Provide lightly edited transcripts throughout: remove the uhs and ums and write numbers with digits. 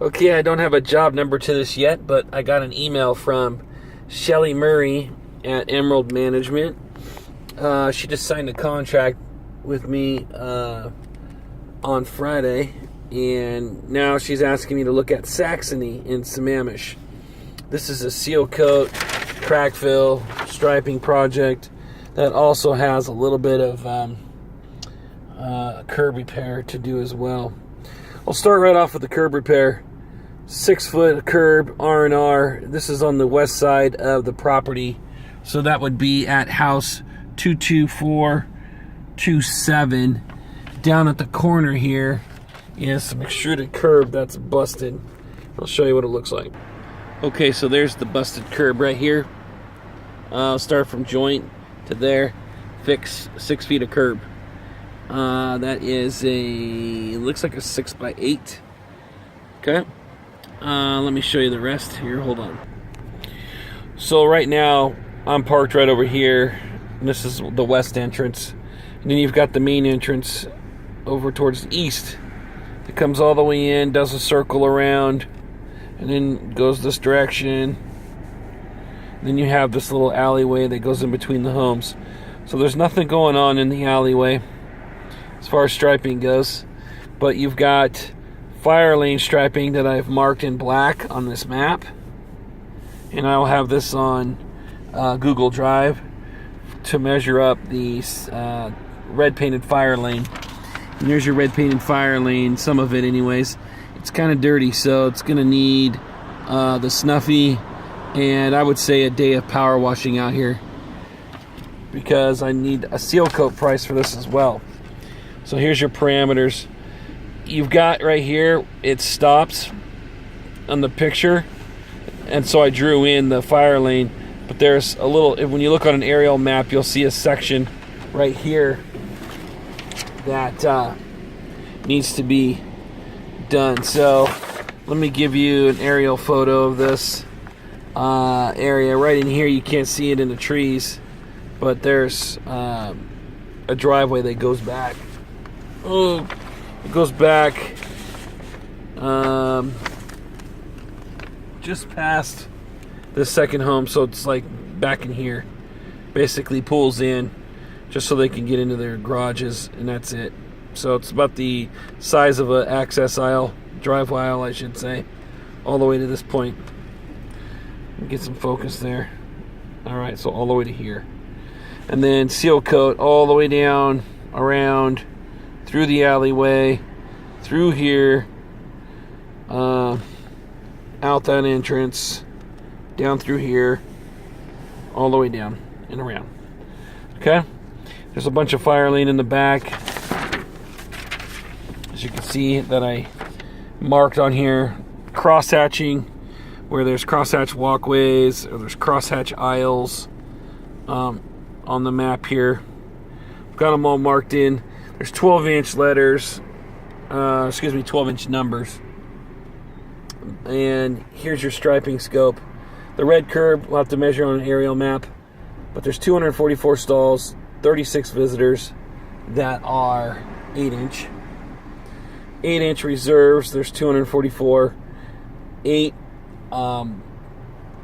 Okay, I don't have a job number to this yet, but I got an email from Shelly Murray at Emerald Management. She just signed a contract with me on Friday, and now she's asking me to look at Saxony in Sammamish. This is a seal coat, crack fill, striping project that also has a little bit of curb repair to do as well. I'll start right off with the curb repair. 6-foot curb, R&R. This is on the west side of the property. So that would be at house 22427. Down at the corner here is some extruded curb that's busted. I'll show you what it looks like. Okay, so there's the busted curb right here. I'll start from joint to there. Fix 6 feet of curb. That is looks like a 6x8. Okay. Let me show you the rest here. Hold on. So right now, I'm parked right over here. And this is the west entrance. And then you've got the main entrance over towards the east. It comes all the way in, does a circle around, and then goes this direction. Then you have this little alleyway that goes in between the homes. So there's nothing going on in the alleyway as far as striping goes. But you've got fire lane striping that I've marked in black on this map, and I'll have this on Google Drive to measure up the red painted fire lane. And there's your red painted fire lane, some of it anyways. It's kind of dirty, so it's gonna need the snuffy, and I would say a day of power washing out here, because I need a seal coat price for this as well. So here's your parameters. You've got right here, it stops on the picture, and so I drew in the fire lane, but there's a little, when you look on an aerial map, you'll see a section right here that needs to be done. So let me give you an aerial photo of this area. Right in here, you can't see it in the trees, but there's a driveway that goes back. Oh, it goes back just past the second home, so it's like back in here. Basically pulls in just so they can get into their garages, and that's it. So it's about the size of an access aisle, driveway aisle I should say, all the way to this point. Get some focus there. Alright, so all the way to here. And then seal coat all the way down, around, through the alleyway, through here, out that entrance, down through here, all the way down and around. Okay? There's a bunch of fire lane in the back, as you can see, that I marked on here. Cross-hatching, where there's crosshatch walkways, or there's crosshatch aisles on the map here. I've got them all marked in. There's 12-inch letters, 12-inch numbers. And here's your striping scope. The red curb, we'll have to measure on an aerial map, but there's 244 stalls, 36 visitors that are 8-inch. 8-inch reserves, there's 244. 8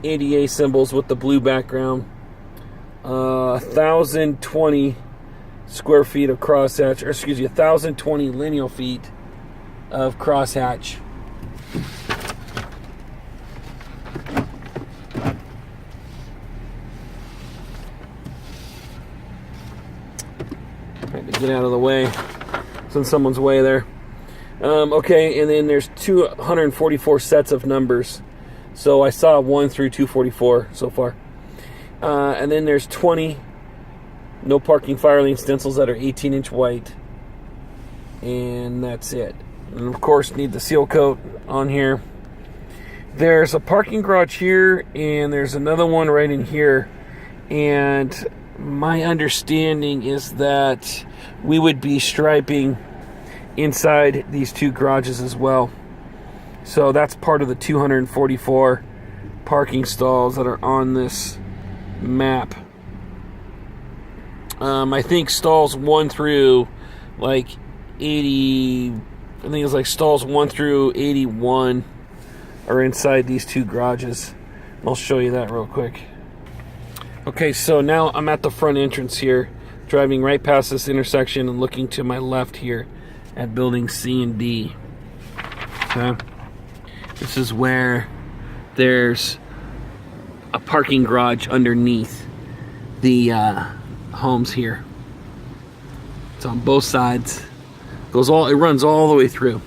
ADA symbols with the blue background. 1,020 square feet of crosshatch, or 1,020 lineal feet of crosshatch. Trying to get out of the way. It's in someone's way there. Okay, and then there's 244 sets of numbers. So I saw 1 through 244 so far. And then there's 20 no parking fire lane stencils that are 18-inch white. And that's it. And of course, need the seal coat on here. There's a parking garage here, and there's another one right in here. And my understanding is that we would be striping inside these two garages as well. So that's part of the 244 parking stalls that are on this map. I think stalls 1 through like 80, I think it's like stalls 1 through 81 are inside these two garages. I'll show you that real quick. Okay, so now I'm at the front entrance here, driving right past this intersection and looking to my left here at building C and D. Okay, this is where there's a parking garage underneath the homes here. It's on both sides. It runs all the way through.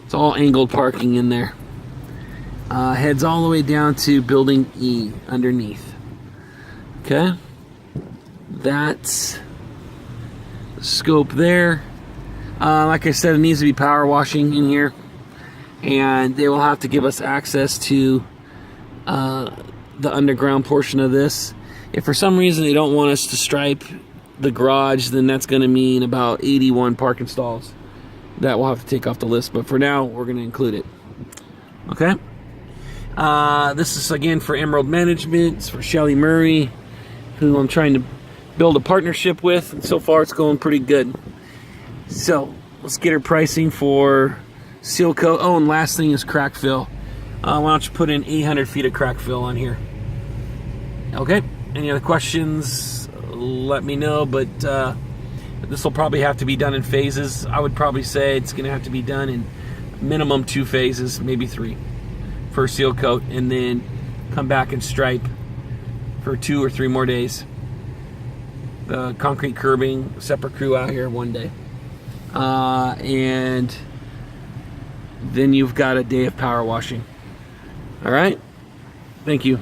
It's all angled parking in there. Heads all the way down to building E underneath. Okay, that's the scope there. Like I said, it needs to be power washing in here, and they will have to give us access to the underground portion of this. If for some reason they don't want us to stripe the garage, then that's going to mean about 81 parking stalls that we'll have to take off the list, but for now we're going to include it. Okay, this is again for Emerald Management. It's for Shelly Murray, who I'm trying to build a partnership with, and so far it's going pretty good. So let's get her pricing for seal coat. Oh, and last thing is crack fill. Why don't you put in 800 feet of crack fill on here? Okay, any other questions, let me know, but this will probably have to be done in phases. I would probably say it's going to have to be done in minimum 2 phases, maybe 3 for seal coat, and then come back and stripe for 2 or 3 more days. Concrete curbing, separate crew out here one day. And then you've got a day of power washing. All right? Thank you.